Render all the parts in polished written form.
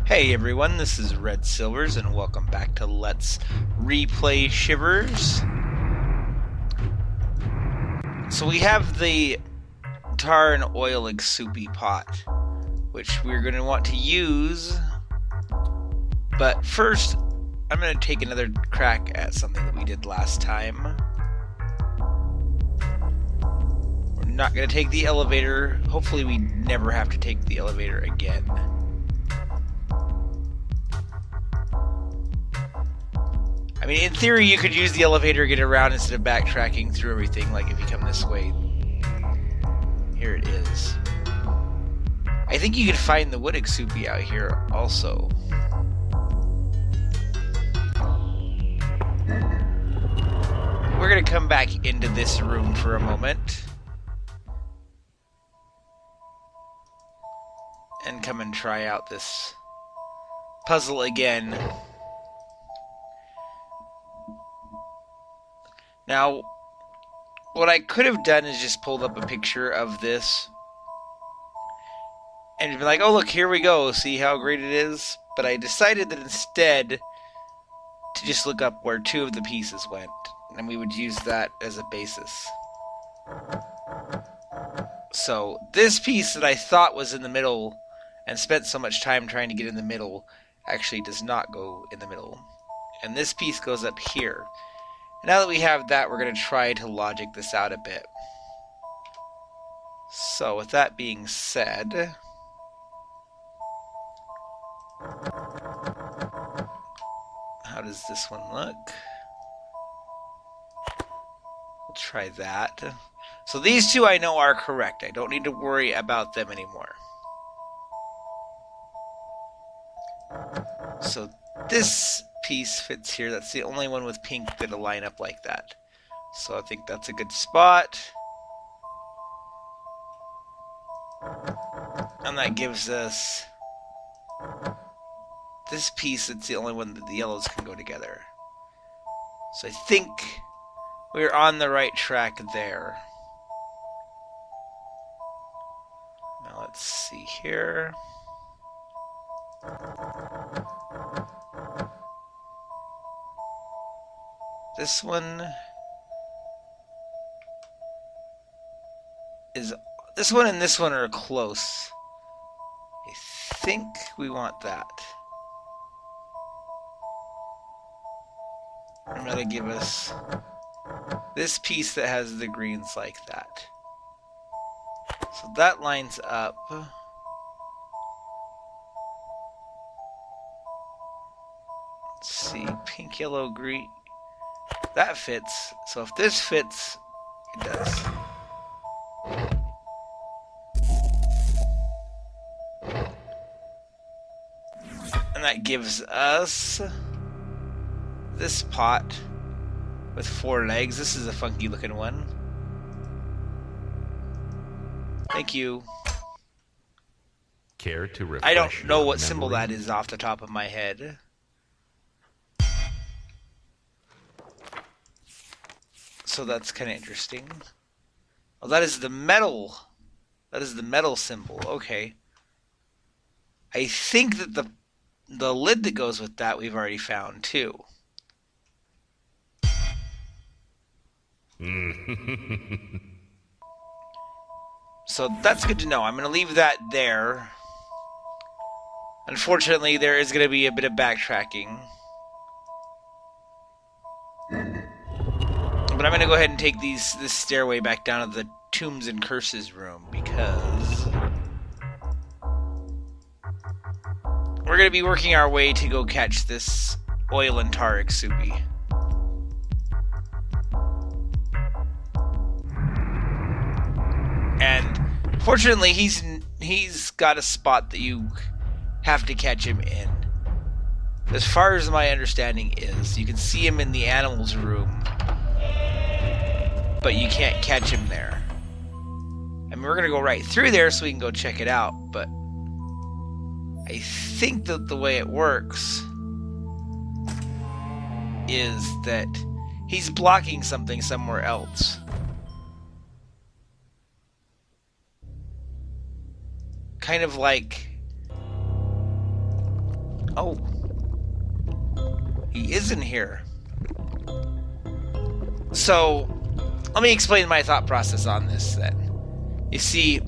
Hey everyone, this is Red Silvers, and welcome back to Let's Replay Shivers. So we have the tar and oil exupi pot, which we're going to want to use. But first, I'm going to take another crack at something that we did last time. We're not going to take the elevator. Hopefully we never have to take the elevator again. I mean, in theory, you could use the elevator to get around instead of backtracking through everything, like if you come this way. Here it is. I think you could find the wood exupi out here also. We're going to come back into this room for a moment. And come and try out this puzzle again. Now, what I could have done is just pulled up a picture of this and be like, oh look, here we go, see how great it is? But I decided that instead to just look up where two of the pieces went, and we would use that as a basis. So, this piece that I thought was in the middle and spent so much time trying to get in the middle actually does not go in the middle. And this piece goes up here. Now that we have that, we're going to try to logic this out a bit. So, with that being said, how does this one look? We'll try that. So these two I know are correct. I don't need to worry about them anymore. So this piece fits here. That's the only one with pink that'll line up like that. So I think that's a good spot. And that gives us this piece that's the only one that the yellows can go together. So I think we're on the right track there. Now let's see here. This one and this one are close. I think we want that. I'm going to give us this piece that has the greens like that. So that lines up. Let's see, pink, yellow, green. That fits. So if this fits, it does. And that gives us this pot with 4 legs. This is a funky looking one. Thank you. Care to refresh I don't know what your symbol memory? that is off the top of my head. So that's kind of interesting. Oh, that is the metal. That is the metal symbol. Okay. I think that the lid that goes with that we've already found too. So that's good to know. I'm going to leave that there. Unfortunately, there is going to be a bit of backtracking. But I'm going to go ahead and take this stairway back down to the Tombs and Curses room, because we're going to be working our way to go catch this oil and tar exupi. And fortunately, he's got a spot that you have to catch him in. As far as my understanding is, you can see him in the animals room, but you can't catch him there. I mean, we're going to go right through there so we can go check it out, but I think that the way it works is that he's blocking something somewhere else. Kind of like Oh. He is in here. So, let me explain my thought process on this then. You see,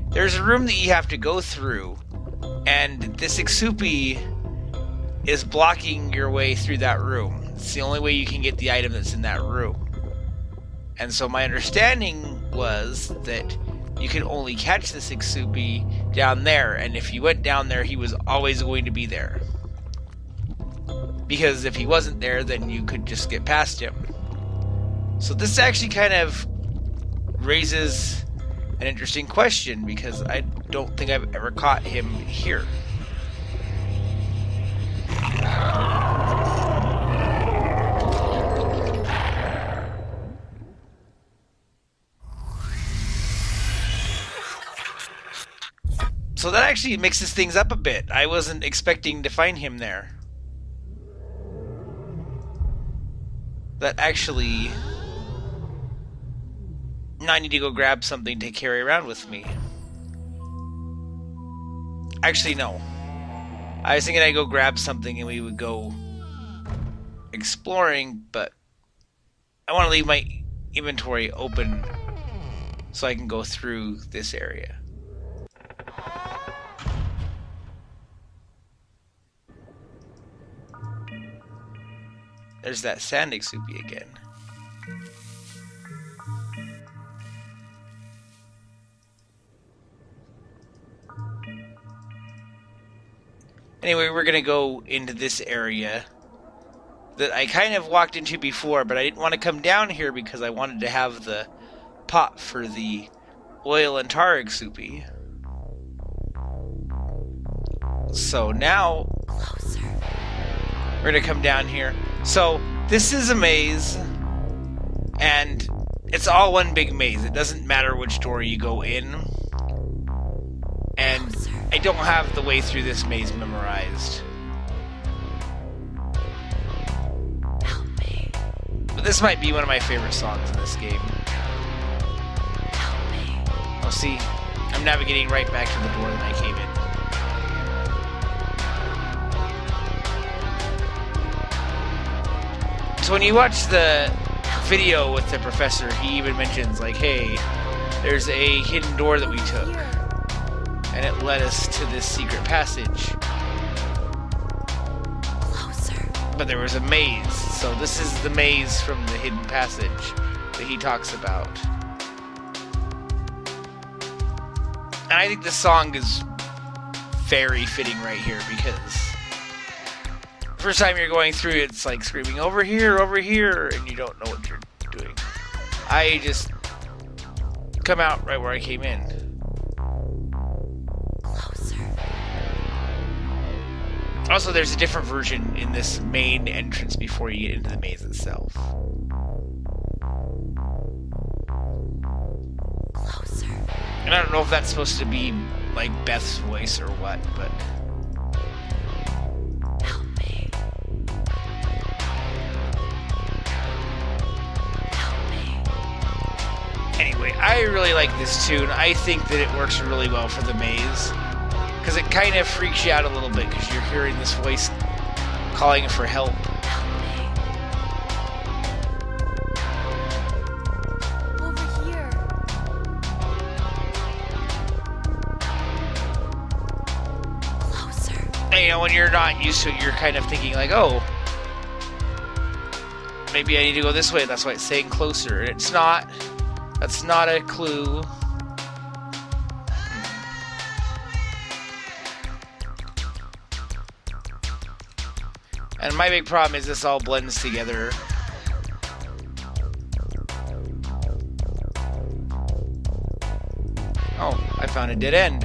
there's a room that you have to go through, and this Exupi is blocking your way through that room. It's the only way you can get the item that's in that room. And so my understanding was that you could only catch this Exupi down there, and if you went down there, he was always going to be there. Because if he wasn't there, then you could just get past him. So this actually kind of raises an interesting question, because I don't think I've ever caught him here. So that actually mixes things up a bit. I wasn't expecting to find him there. That actually... Now I need to go grab something to carry around with me. Actually, no. I was thinking I'd go grab something and we would go exploring, but I want to leave my inventory open so I can go through this area. There's that sand Exupi again. Anyway, we're gonna go into this area that I kind of walked into before, but I didn't want to come down here because I wanted to have the pot for the oil and tar Exupi. So now we're gonna come down here. So this is a maze, and it's all one big maze. It doesn't matter which door you go in, and I don't have the way through this maze memorized. Help me. But this might be one of my favorite songs in this game. Help me. Oh, see, I'm navigating right back to the door that I came in. So when you watch the video with the professor, he even mentions, like, hey, there's a hidden door that we took, and it led us to this secret passage. Closer. But there was a maze, so this is the maze from the hidden passage that he talks about. And I think this song is very fitting right here, because first time you're going through, it's like screaming, over here, and you don't know what you're doing. I just come out right where I came in. Closer. Also, there's a different version in this main entrance before you get into the maze itself. Closer. And I don't know if that's supposed to be like Beth's voice or what, but Help me. Help me. anyway, I really like this tune. I think that it works really well for the maze, because it kind of freaks you out a little bit, because you're hearing this voice calling for help. Help me. Over here. Closer. And, you know, when you're not used to it, you're kind of thinking like, oh, maybe I need to go this way. That's why it's saying closer. And it's not. That's not a clue. And my big problem is this all blends together. Oh, I found a dead end.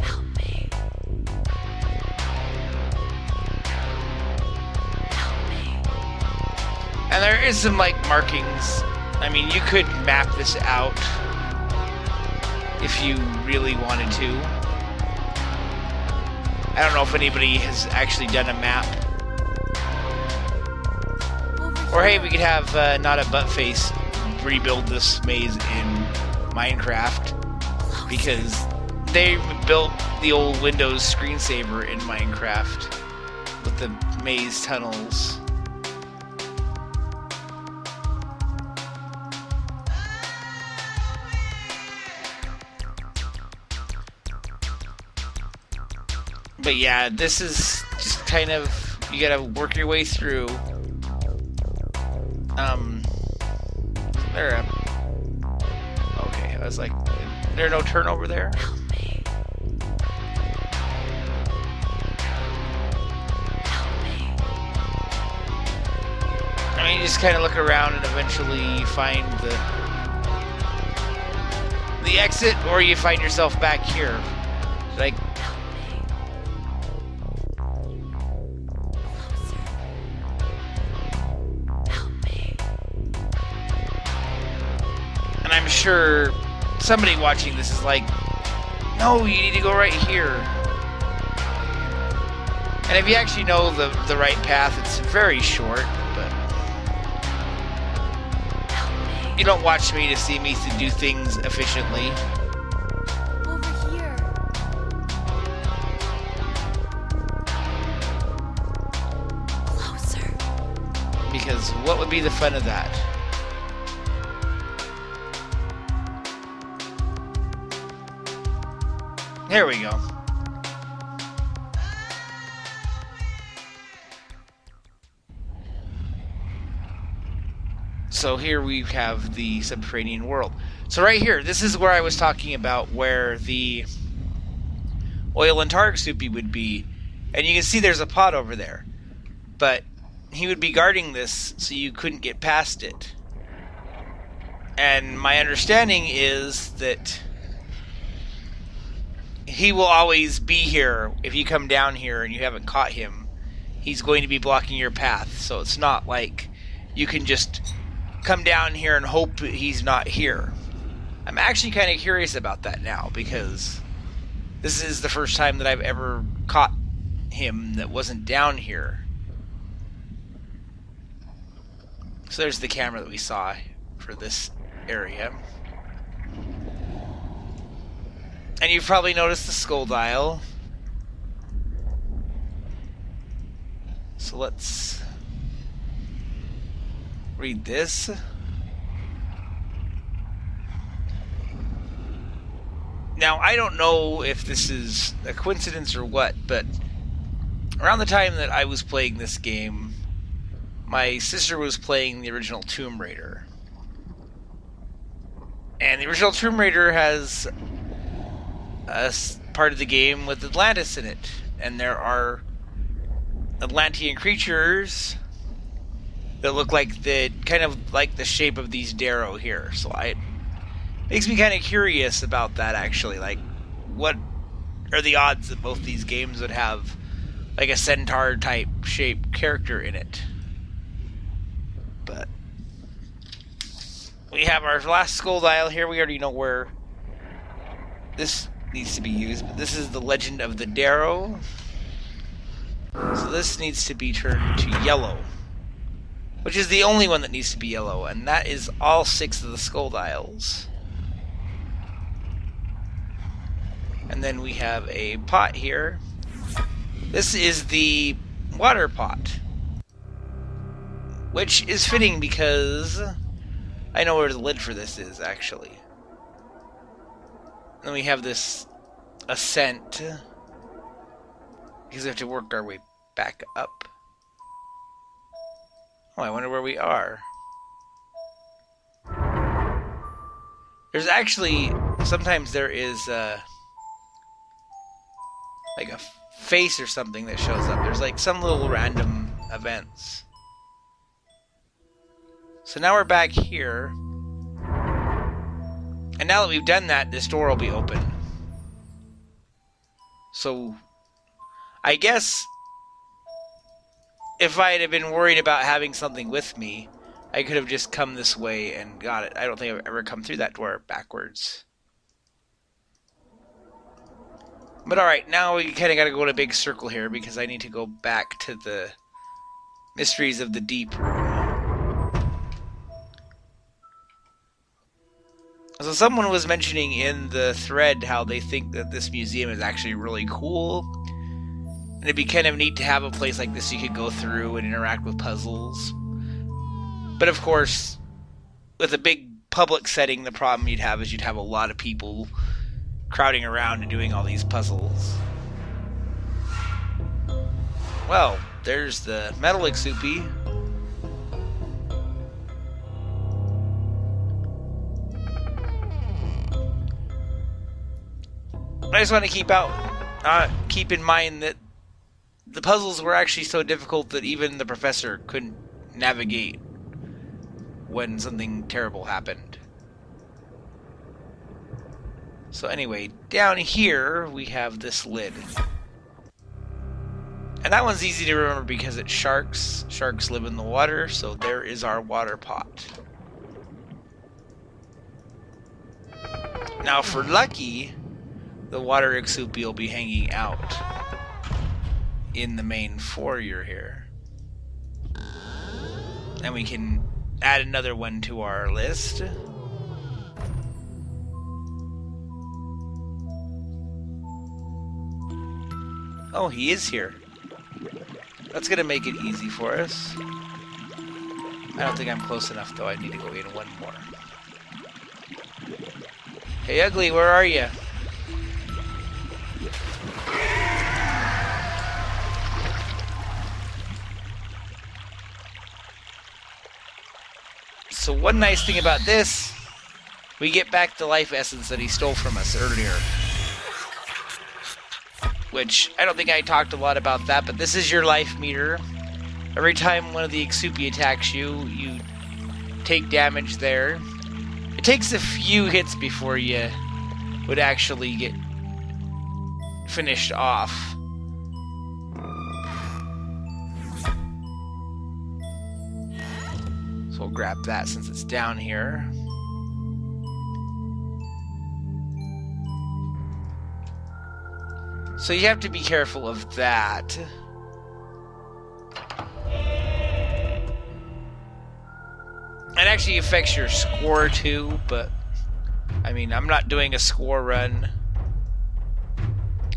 Help me. Help me. And there is some, like, markings. I mean, you could map this out if you really wanted to. I don't know if anybody has actually done a map. Or hey, we could have Not a Buttface rebuild this maze in Minecraft, because they built the old Windows screensaver in Minecraft with the maze tunnels. But yeah, this is just kind of, you gotta work your way through. There. Okay, I was like, there no turn over there? Help me. Help me. I mean, you just kind of look around and eventually you find the exit, or you find yourself back here. Like, and I'm sure somebody watching this is like, no, you need to go right here. And if you actually know the right path, it's very short, but you don't watch me to see me to do things efficiently. Over here. Closer. Because what would be the fun of that? There we go. So here we have the subterranean world. So right here, this is where I was talking about where the oil and tar soupy would be. And you can see there's a pot over there. But he would be guarding this so you couldn't get past it. And my understanding is that he will always be here. If you come down here and you haven't caught him, he's going to be blocking your path. So it's not like you can just come down here and hope he's not here. I'm actually kind of curious about that now, because this is the first time that I've ever caught him that wasn't down here. So there's the camera that we saw for this area. And you've probably noticed the skull dial. So let's read this. Now, I don't know if this is a coincidence or what, but around the time that I was playing this game, my sister was playing the original Tomb Raider. And the original Tomb Raider has a part of the game with Atlantis in it. And there are Atlantean creatures that look like the kind of like the shape of these Darrow here. So it makes me kind of curious about that, actually. Like, what are the odds that both these games would have like a centaur type shape character in it? But we have our last skull dial here. We already know where this needs to be used, but this is the Legend of the Darrow. So this needs to be turned to yellow, which is the only one that needs to be yellow, and that is all 6 of the skull dials. And then we have a pot here. This is the water pot, which is fitting because I know where the lid for this is, actually. Then we have this ascent, because we have to work our way back up. Oh, I wonder where we are. There's actually, sometimes there is like a face or something that shows up. There's like some little random events. So now we're back here. And now that we've done that, this door will be open. So I guess if I had been worried about having something with me, I could have just come this way and got it. I don't think I've ever come through that door backwards. But alright, now we kind of got to go in a big circle here because I need to go back to the Mysteries of the Deep room. So someone was mentioning in the thread how they think that this museum is actually really cool. And it'd be kind of neat to have a place like this you could go through and interact with puzzles. But of course, with a big public setting, the problem you'd have is you'd have a lot of people crowding around and doing all these puzzles. Well, there's the metal Exupi. I just want to keep in mind that the puzzles were actually so difficult that even the professor couldn't navigate when something terrible happened. So anyway, down here we have this lid. And that one's easy to remember because it's sharks. Sharks live in the water, so there is our water pot. Now for Lucky, the water Exupi will be hanging out in the main foyer here. And we can add another one to our list. Oh, he is here. That's gonna make it easy for us. I don't think I'm close enough though. I need to go in one more. Hey Ugly, where are you? So one nice thing about this, we get back the life essence that he stole from us earlier. Which, I don't think I talked a lot about that, but this is your life meter. Every time one of the Exupi attacks you, you take damage there. It takes a few hits before you would actually get finished off. So we'll grab that since it's down here. So you have to be careful of that. It actually affects your score too, but I mean, I'm not doing a score run.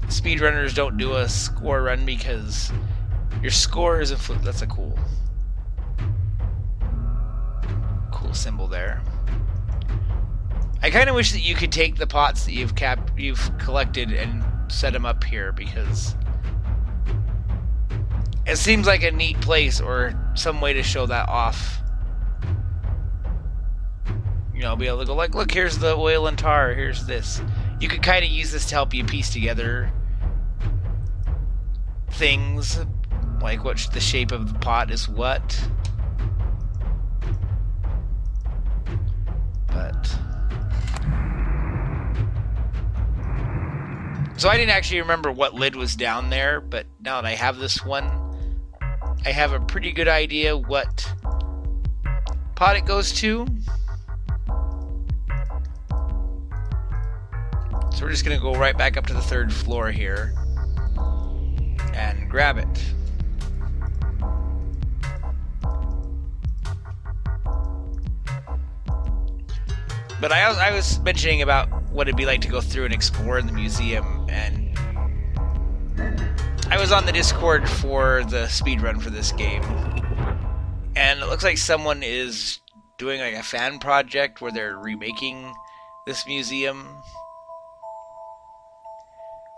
Speedrunners don't do a score run because your score is influenced. That's a cool symbol there. I kind of wish that you could take the pots that you've collected and set them up here, because it seems like a neat place or some way to show that off. You know, be able to go like, look, here's the oil and tar, here's this. You could kind of use this to help you piece together things, like what the shape of the pot is what. But so I didn't actually remember what lid was down there, but now that I have this one, I have a pretty good idea what pot it goes to. So we're just going to go right back up to the third floor here and grab it. But I was mentioning about what it'd be like to go through and explore in the museum, and I was on the Discord for the speedrun for this game, and it looks like someone is doing like a fan project where they're remaking this museum.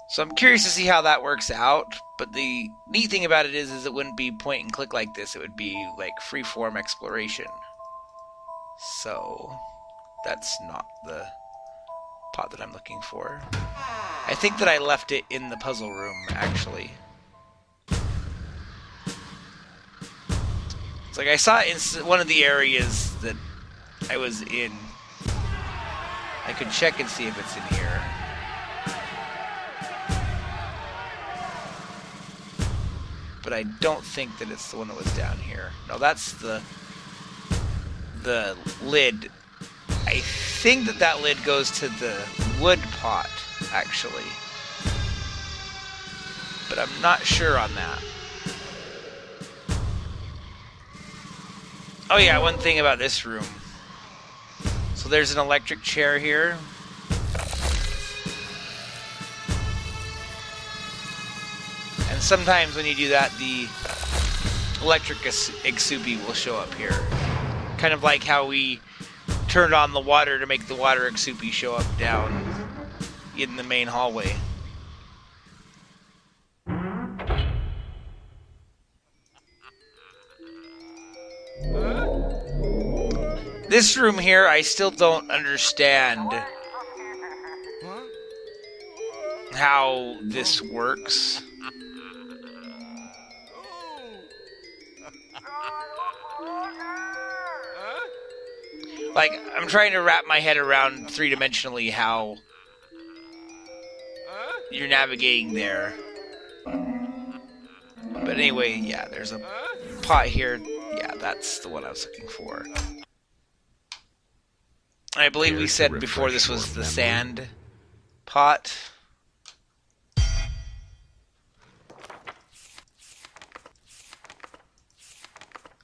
So I'm curious to see how that works out, but the neat thing about it is it wouldn't be point and click like this, it would be like freeform exploration. So that's not the pot that I'm looking for. I think that I left it in the puzzle room, actually. It's like I saw it in one of the areas that I was in. I could check and see if it's in here. But I don't think that it's the one that was down here. No, that's the lid. I think that lid goes to the wood pot, actually. But I'm not sure on that. Oh yeah, one thing about this room. So there's an electric chair here. And sometimes when you do that, the electric Exupi will show up here. Kind of like how we turned on the water to make the water Exupi show up down in the main hallway. This room here, I still don't understand how this works. Like, I'm trying to wrap my head around three-dimensionally how you're navigating there. But anyway, yeah, there's a pot here. Yeah, that's the one I was looking for. I believe we said before this was the sand pot.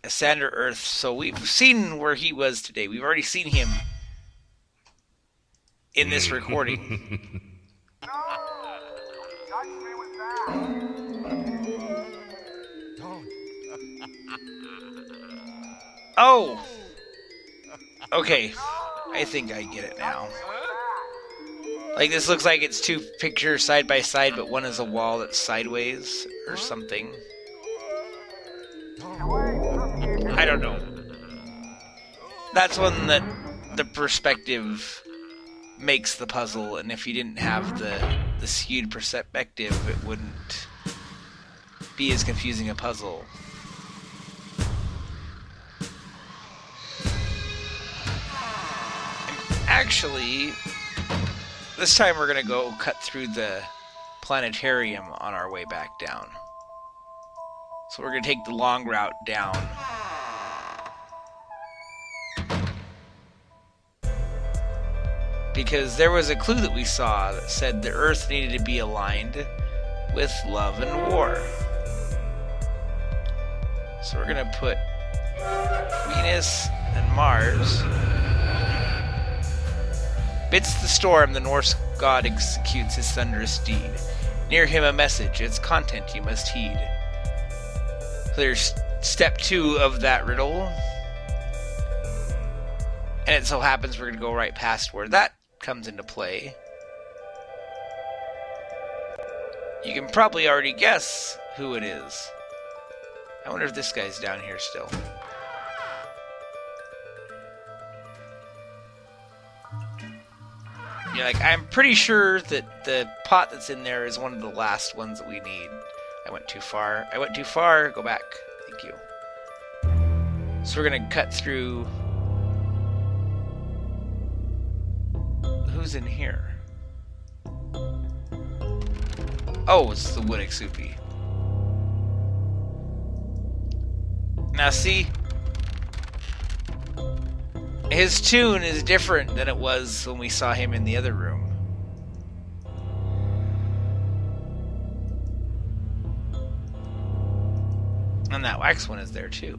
A sand or earth. So we've seen where he was today. We've already seen him in this recording. Oh! Okay. I think I get it now. Like, this looks like it's two pictures side by side, but one is a wall that's sideways or something. I don't know. That's one that the perspective makes the puzzle, and if you didn't have the skewed perspective, it wouldn't be as confusing a puzzle. Actually, this time we're gonna go cut through the planetarium on our way back down. So we're gonna take the long route down. Because there was a clue that we saw that said the Earth needed to be aligned with love and war. So we're gonna put Venus and Mars. Bits the storm, the Norse god executes his thunderous deed. Near him a message, its content you must heed. So there's step 2 of that riddle. And it so happens we're going to go right past where that comes into play. You can probably already guess who it is. I wonder if this guy's down here still. You're like, I'm pretty sure that the pot that's in there is one of the last ones that we need. I went too far. I went too far. Go back. Thank you. So we're going to cut through... Who's in here? Oh, it's the wood Exupi. Now see... His tune is different than it was when we saw him in the other room. And that wax one is there too.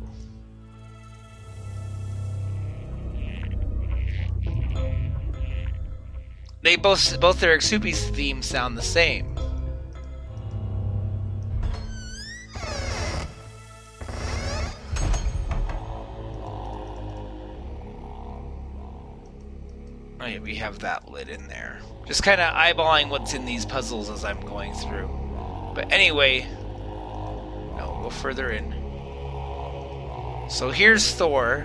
They both their Exupi's themes sound the same. Oh yeah, we have that lit in there. Just kind of eyeballing what's in these puzzles as I'm going through. But anyway, no, go further in. So here's Thor.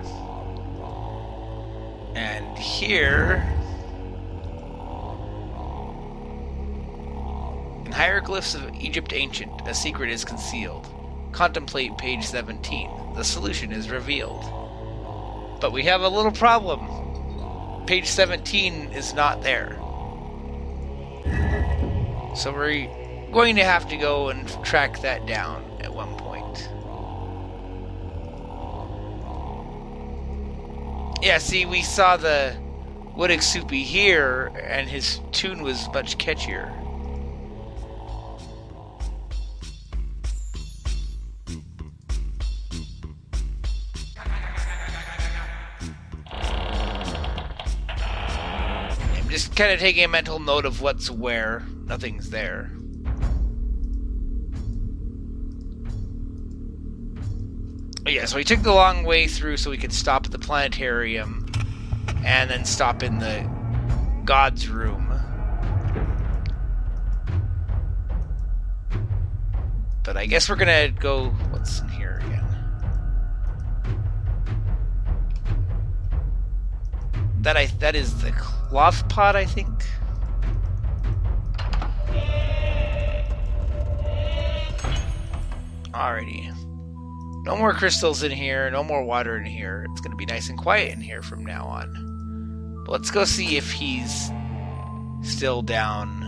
And here... In hieroglyphs of Egypt Ancient, a secret is concealed. Contemplate page 17. The solution is revealed. But we have a little problem. Page 17 is not there. So we're going to have to go and track that down at one point. Yeah, see, we saw the wood Exupi here, and his tune was much catchier. just kind of taking a mental note of what's where. Nothing's there. Yeah, so we took the long way through so we could stop at the planetarium and then stop in the God's room. But I guess we're gonna go... What's in here again? That is the cloth pot, I think. Alrighty. No more crystals in here, no more water in here. It's gonna be nice and quiet in here from now on. But let's go see if he's still down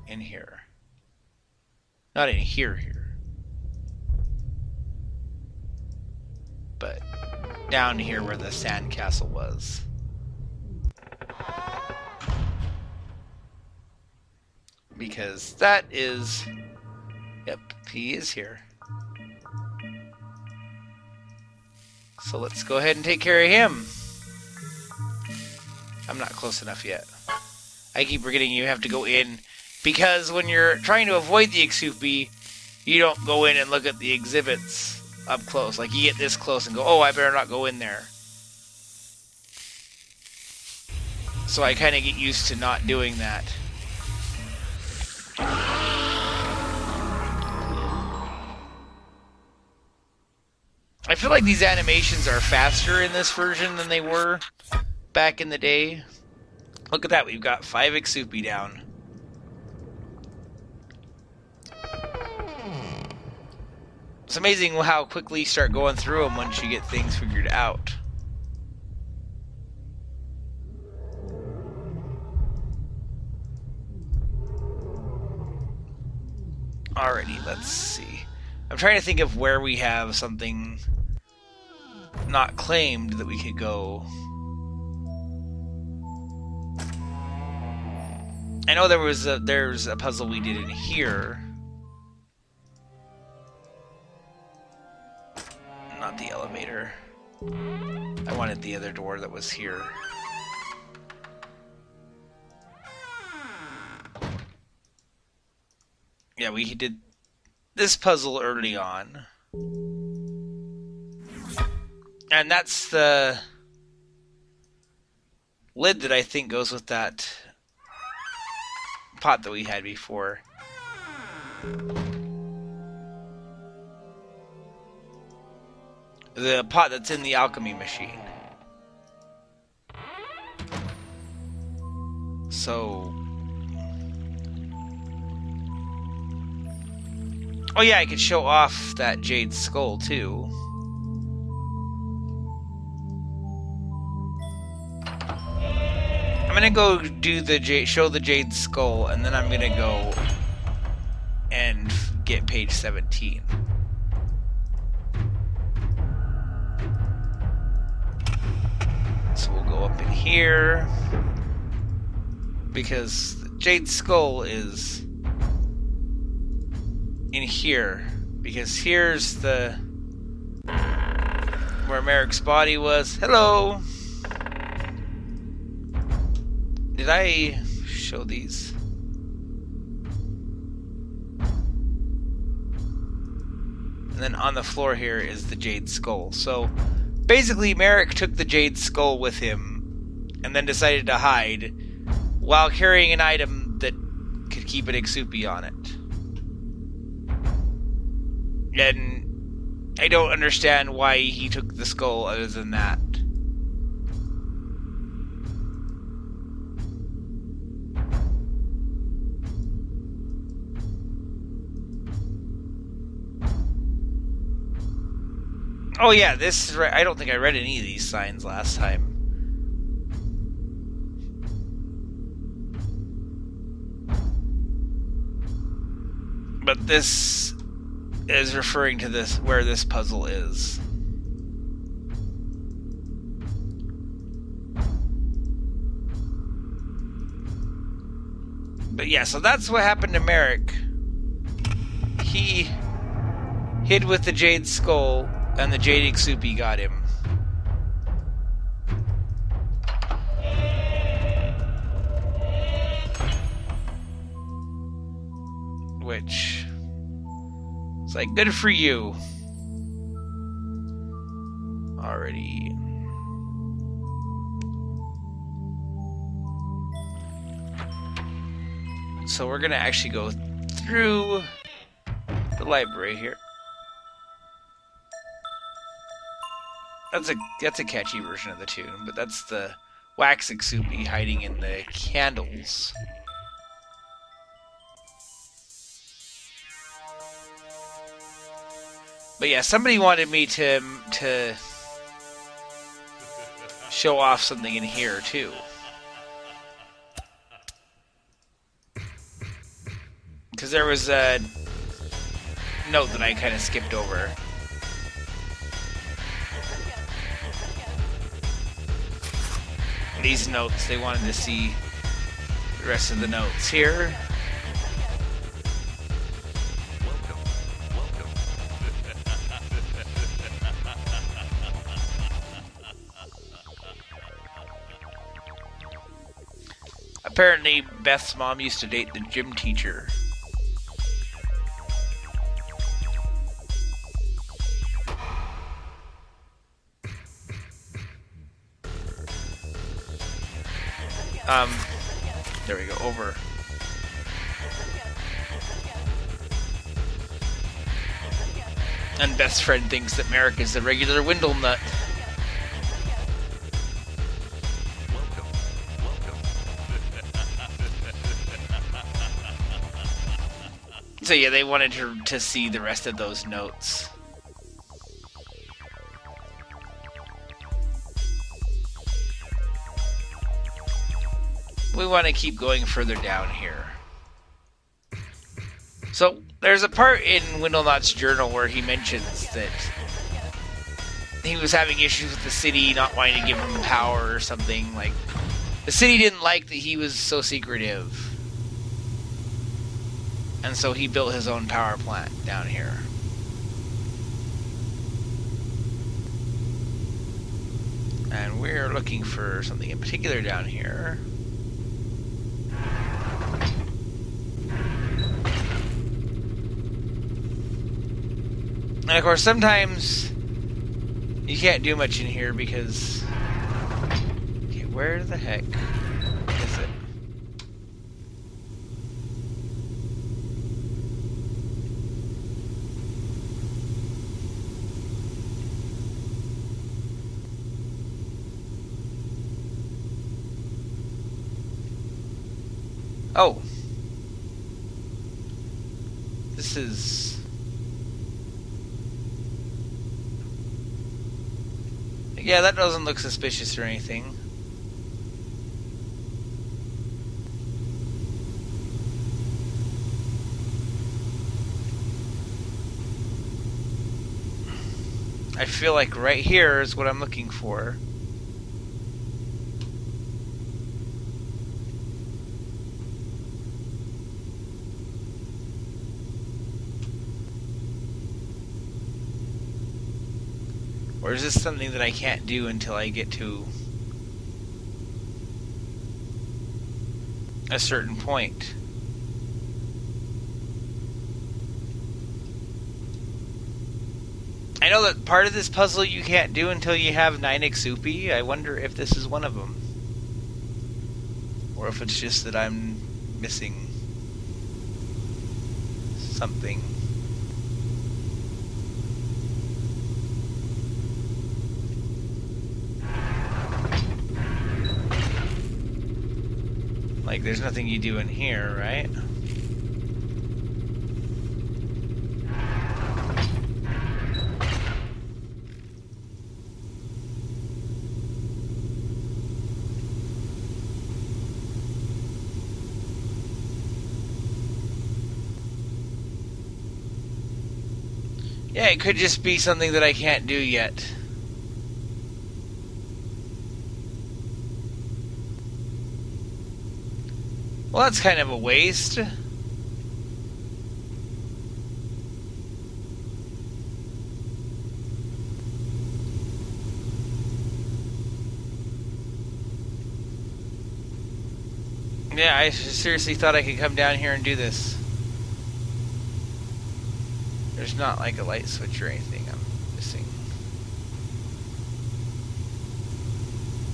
in here. Not in here. But down here where the sandcastle was. Because that is... Yep, he is here. So let's go ahead and take care of him. I'm not close enough yet. I keep forgetting you have to go in, because when you're trying to avoid the Exupi, you don't go in and look at the exhibits up close. Like, you get this close and go, oh, I better not go in there. So I kind of get used to not doing that. I feel like these animations are faster in this version than they were back in the day. Look at that, we've got 5 Exupi down. It's amazing how quickly you start going through them once you get things figured out. Alrighty, let's see. I'm trying to think of where we have something not claimed that we could go. I know there's a puzzle we did in here. Not the elevator. I wanted the other door that was here. Yeah, we did this puzzle early on. And that's the lid that I think goes with that pot that we had before. The pot that's in the alchemy machine. So... Oh yeah, I could show off that jade skull too. I'm gonna go do the show the jade skull, and then I'm gonna go and get page 17. So we'll go up in here, because the jade skull is in here, because here's the where Merrick's body was. Hello! Did I show these? And then on the floor here is the jade skull. So basically Merrick took the jade skull with him and then decided to hide while carrying an item that could keep an Exupi on it. And I don't understand why he took the skull other than that. Oh yeah, this is right. I don't think I read any of these signs last time. But this is referring to this, where this puzzle is. But yeah, so that's what happened to Merrick. He hid with the jade skull, and the jade Exupi got him. which it's like, good for you. Already. So we're gonna actually go through the library here. That's a catchy version of the tune, but that's the wax Exupi hiding in the candles. But yeah, somebody wanted me to show off something in here too. Because there was a note that I kind of skipped over. These notes, they wanted to see the rest of the notes here. Apparently, Beth's mom used to date the gym teacher. There we go, over. And Beth's friend thinks that Merrick is the regular Windle Nut. So yeah, they wanted to see the rest of those notes. We want to keep going further down here. So there's a part in Windlenot's journal where he mentions that he was having issues with the city not wanting to give him power or something. Like, the city didn't like that he was so secretive. And so he built his own power plant down here. And we're looking for something in particular down here. And of course, sometimes you can't do much in here because... Okay, where the heck is it? Oh. This is... Yeah, that doesn't look suspicious or anything. I feel like right here is what I'm looking for. Or is this something that I can't do until I get to a certain point? I know that part of this puzzle you can't do until you have 9 Exupi. I wonder if this is one of them. Or if it's just that I'm missing something. Like, there's nothing you do in here, right? Yeah, it could just be something that I can't do yet. Well, that's kind of a waste. Yeah, I seriously thought I could come down here and do this. There's not like a light switch or anything I'm missing.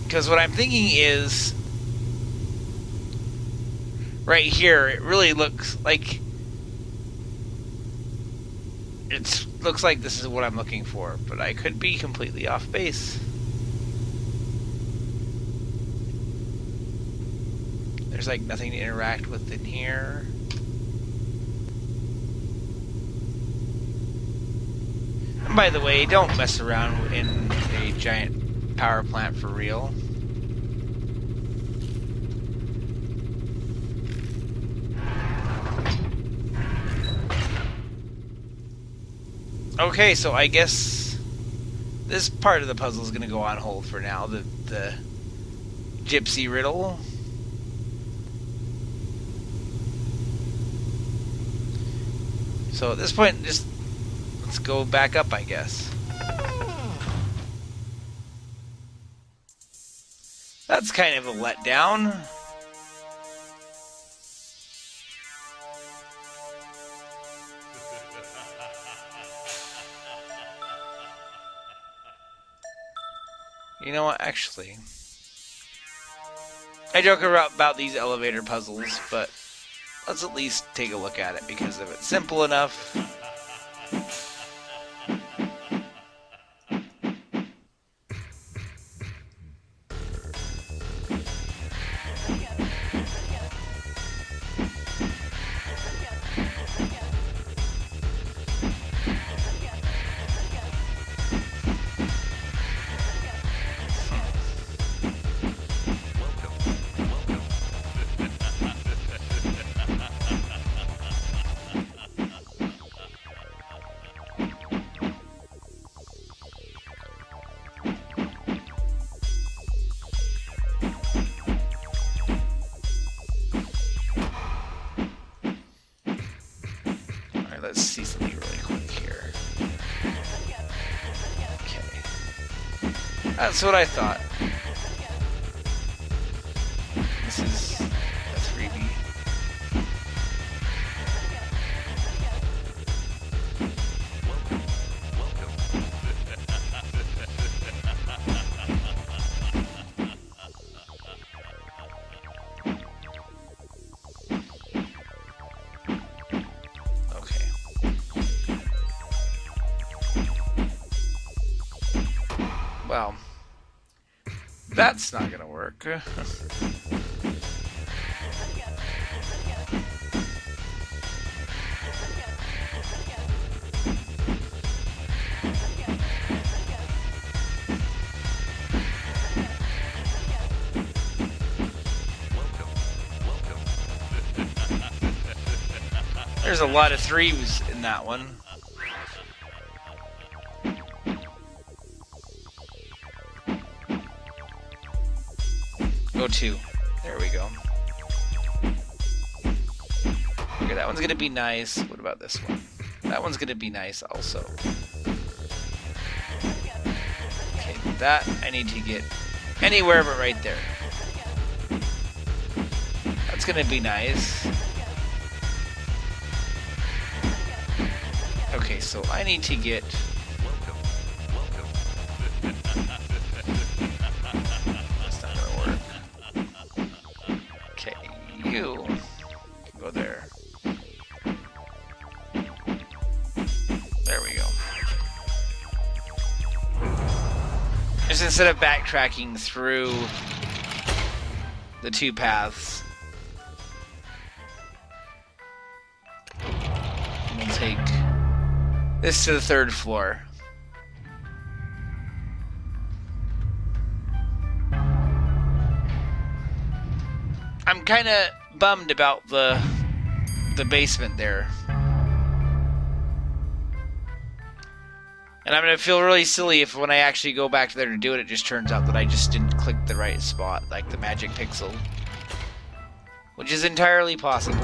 Because what I'm thinking is, right here, it really looks like looks like this is what I'm looking for, but I could be completely off base. There's like nothing to interact with in here. And by the way, don't mess around in a giant power plant for real. Okay, so I guess this part of the puzzle is going to go on hold for now. The gypsy riddle. So at this point, just let's go back up, I guess. That's kind of a letdown. You know what, actually, I joke about these elevator puzzles, but let's at least take a look at it, because if it's simple enough... Let's see something really quick here. Okay. That's what I thought. This is a 3D. Well, that's not gonna work. There's a lot of threes in that one. Go 2. There we go. Okay, that one's gonna be nice. What about this one? That one's gonna be nice also. Okay, that I need to get anywhere but right there. That's gonna be nice. Okay, so I need to get... That's not gonna work. Okay, you can go there. There we go. Just instead of backtracking through the 2 paths, we'll take this to the 3rd floor. I'm kind of bummed about the basement there. And I'm going to feel really silly if when I actually go back there to do it, it just turns out that I just didn't click the right spot, like the magic pixel. Which is entirely possible.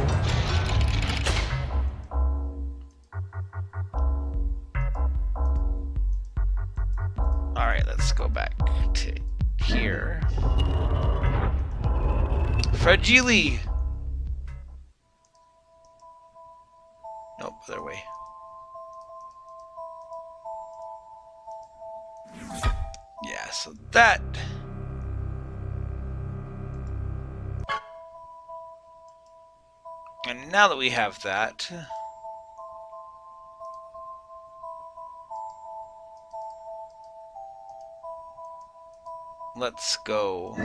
Alright, let's go back to here. Fragile! Nope, other way. So that... And now that we have that... Let's go.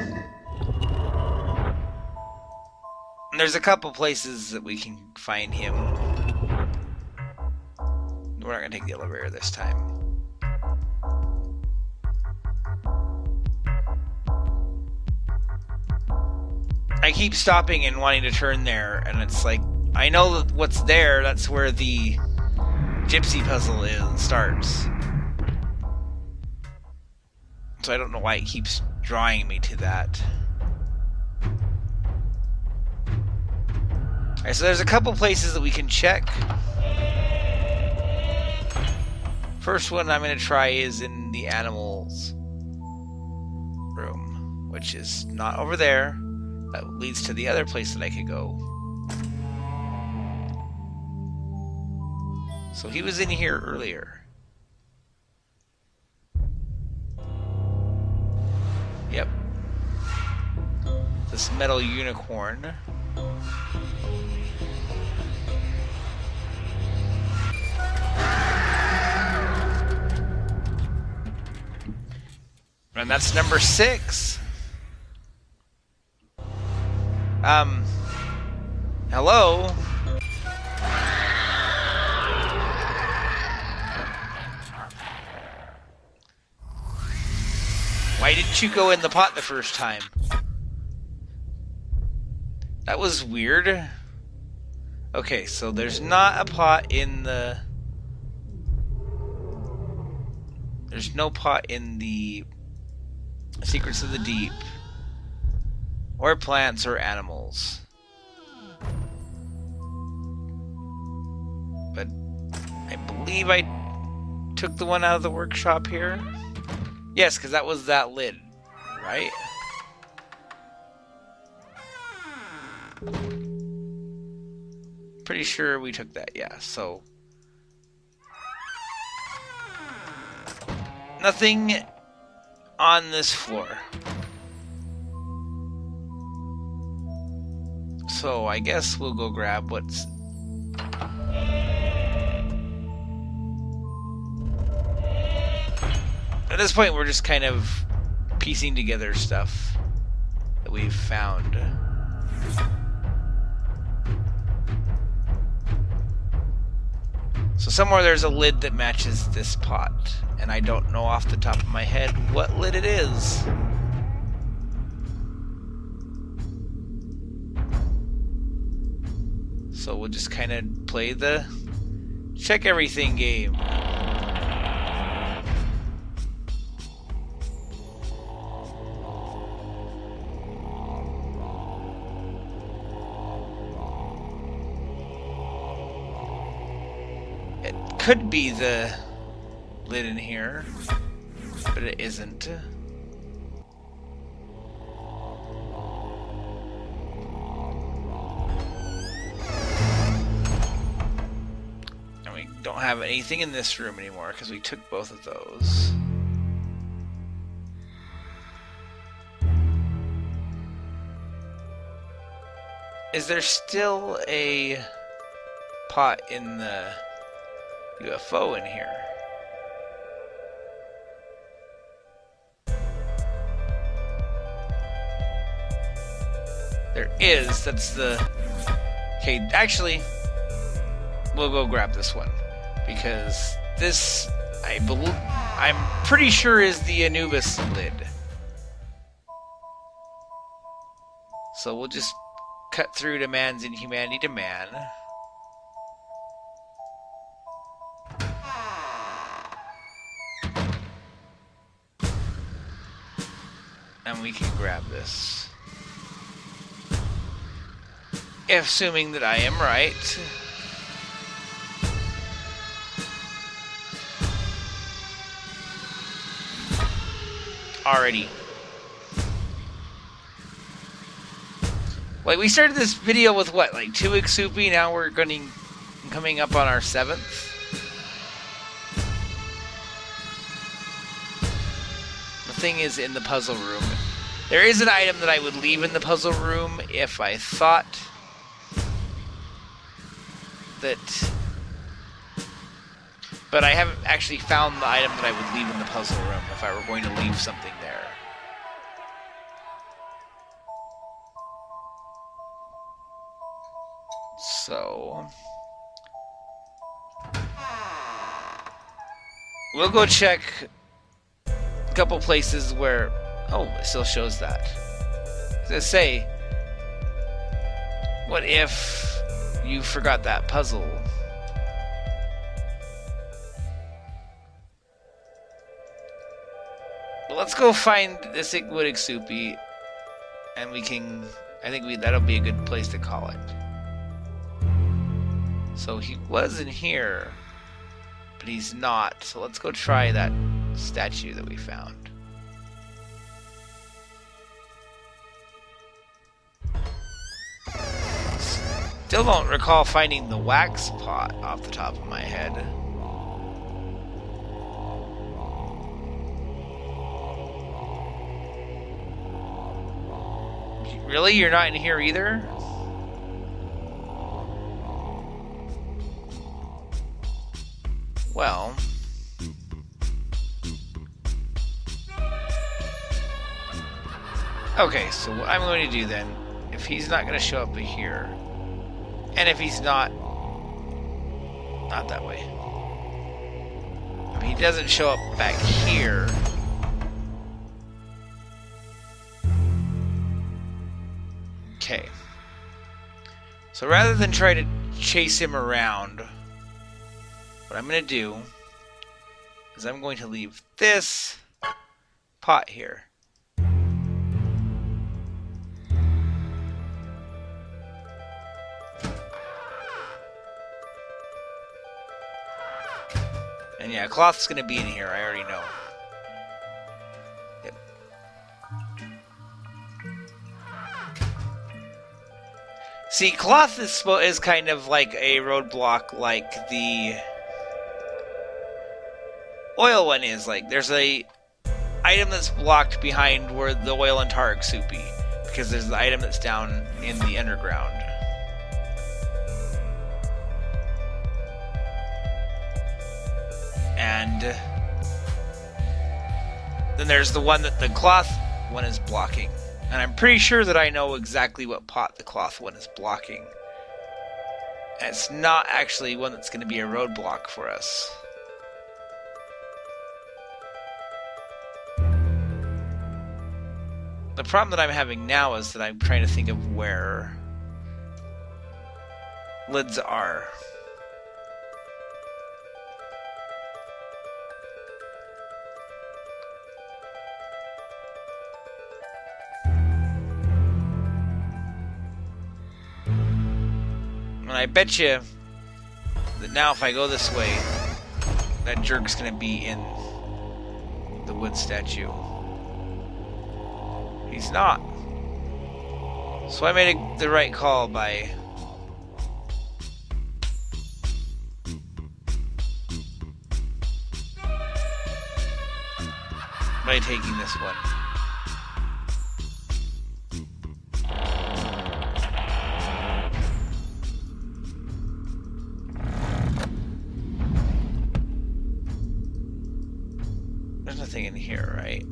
And there's a couple places that we can find him. We're not going to take the elevator this time. I keep stopping and wanting to turn there, and it's like, I know that what's there, that's where the gypsy puzzle starts. So I don't know why it keeps drawing me to that. Alright, so there's a couple places that we can check. First one I'm going to try is in the animals room, which is not over there. That leads to the other place that I could go. So he was in here earlier. Yep. This metal unicorn. And that's number 6. Hello? Why didn't you go in the pot the first time? That was weird. Okay, so there's not a pot in the... There's no pot in the Secrets of the Deep. Or plants or animals. But I believe I took the one out of the workshop here. Yes, because that was that lid, right? Pretty sure we took that, yeah, so... Nothing on this floor. So I guess we'll go grab what's... At this point, we're just kind of piecing together stuff that we've found. So somewhere there's a lid that matches this pot, and I don't know off the top of my head what lid it is. So we'll just kind of play the check everything game. It could be the lid in here, but it isn't. And we don't have anything in this room anymore because we took both of those. Is there still a pot in the UFO in here? There is. That's the... Okay, actually, we'll go grab this one. Because this, I'm pretty sure is the Anubis lid. So we'll just cut through to man's inhumanity to man. And we can grab this. Assuming that I am right. Already. Like, we started this video with what, like 2 Exupi, now we're coming up on our 7th. The nothing is in the puzzle room. There is an item that I would leave in the puzzle room if I thought that... But I haven't actually found the item that I would leave in the puzzle room if I were going to leave something there. So... we'll go check a couple places where... Oh, it still shows that. I was gonna say, what if you forgot that puzzle? Well, let's go find this Wood Exupi, and we can... I think that'll be a good place to call it. So he was in here, but he's not. So let's go try that statue that we found. Still don't recall finding the wax pot off the top of my head. Really? You're not in here either? Well... okay, so what I'm going to do then, if he's not going to show up here, and if he's not that way. If he doesn't show up back here, okay. So rather than try to chase him around, what I'm going to do is I'm going to leave this pot here. And yeah, cloth's going to be in here, I already know. Yep. See, cloth is kind of like a roadblock like the oil one is. Like, there's a item that's blocked behind where the oil and tar Exupi, because there's the item that's down in the underground. And then there's the one that the cloth one is blocking. And I'm pretty sure that I know exactly what pot the cloth one is blocking. And it's not actually one that's going to be a roadblock for us. The problem that I'm having now is that I'm trying to think of where lids are. And I bet you that now if I go this way, that jerk's gonna be in the wood statue. He's not. So I made the right call by taking this one. There's nothing in here, right?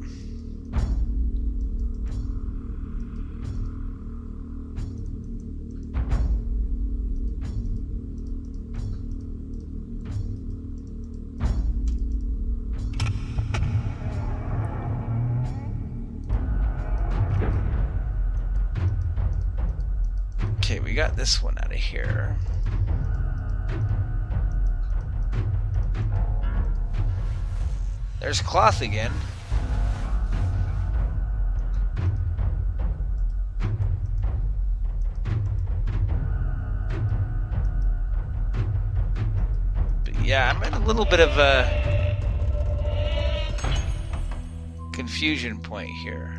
Okay, we got this one out of here. There's cloth again. But yeah, I'm at a little bit of a confusion point here.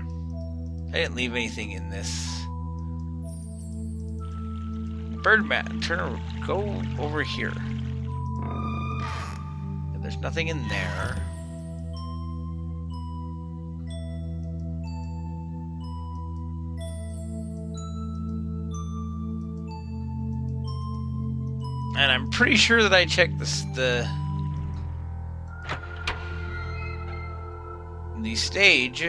I didn't leave anything in this. Birdman, go over here. There's nothing in there. And I'm pretty sure that I checked the stage.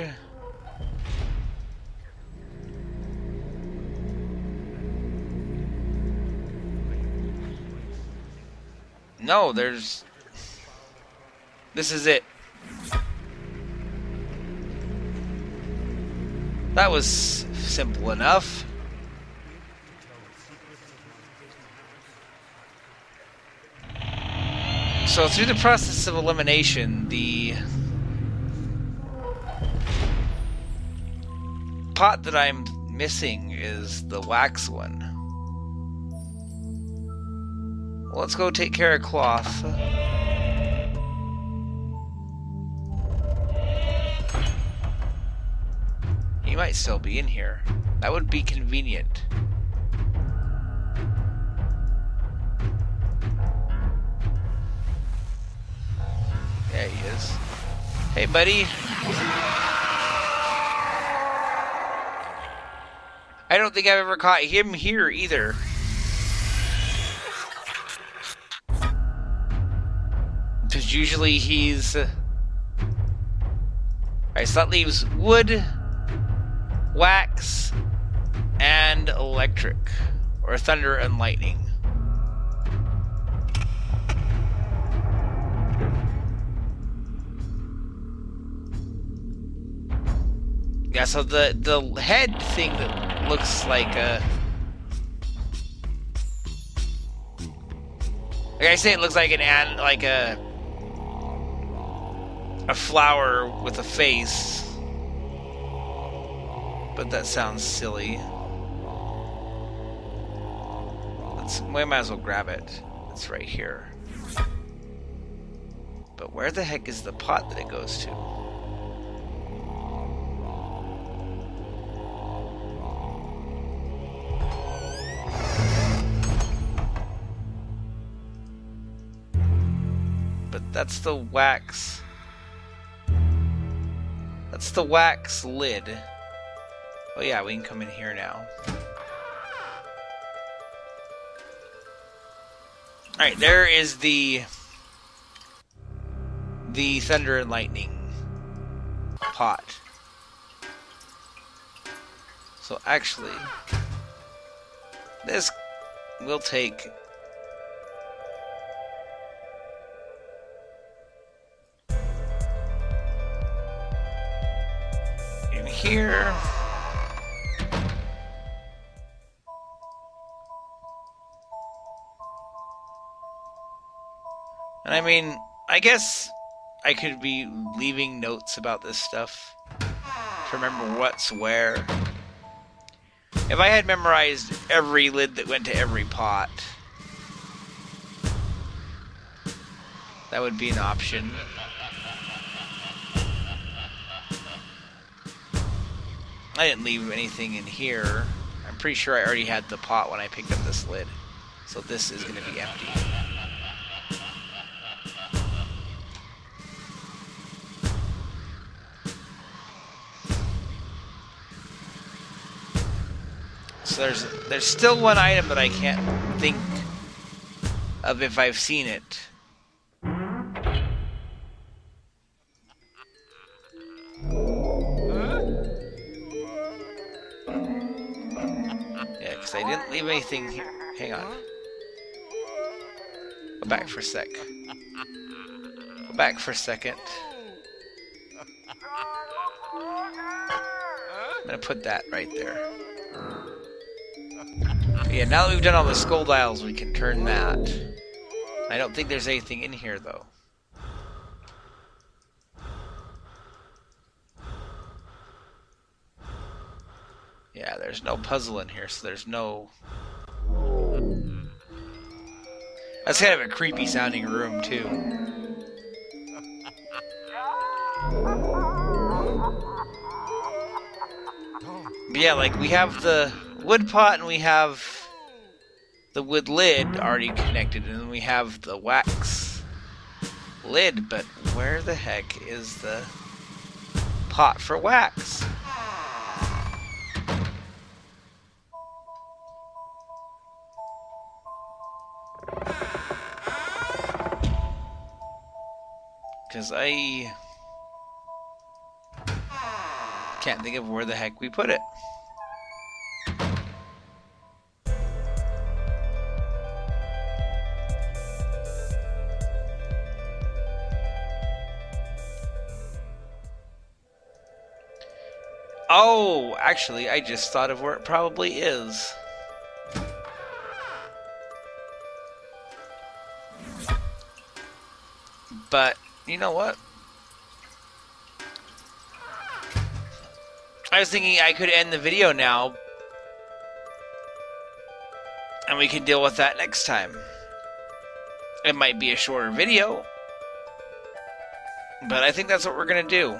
No, there's... This is it. That was simple enough. So through the process of elimination, the pot that I'm missing is the wax one. Well, let's go take care of Cloth. He might still be in here. That would be convenient. There he is. Hey, buddy. I don't think I've ever caught him here either. Because usually he's... Alright, so that leaves wood, wax, and electric. Or thunder and lightning. Yeah, so the head thing that looks like a... Like I say, it looks like a flower with a face. But that sounds silly. We might as well grab it. It's right here. But where the heck is the pot that it goes to? But that's the wax. That's the wax lid. Oh yeah, we can come in here now. Alright, there is the thunder and lightning pot. So actually, this will take in here. And I mean, I guess I could be leaving notes about this stuff to remember what's where. If I had memorized every lid that went to every pot, that would be an option. I didn't leave anything in here. I'm pretty sure I already had the pot when I picked up this lid. So this is going to be empty. So there's still one item that I can't think of if I've seen it. Yeah, because I didn't leave anything here. Hang on. Go back for a sec. Go back for a second. I'm gonna put that right there. Yeah, now that we've done all the skull dials, we can turn that. I don't think there's anything in here, though. Yeah, there's no puzzle in here, so there's no... That's kind of a creepy sounding room, too. But yeah, like, we have the wood pot and we have the wood lid already connected, and then we have the wax lid, but where the heck is the pot for wax? Because I can't think of where the heck we put it. Oh, actually, I just thought of where it probably is. But, you know what? I was thinking I could end the video now, and we can deal with that next time. It might be a shorter video, but I think that's what we're going to do.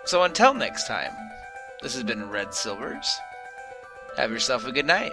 So until next time, this has been Red Silvers. Have yourself a good night.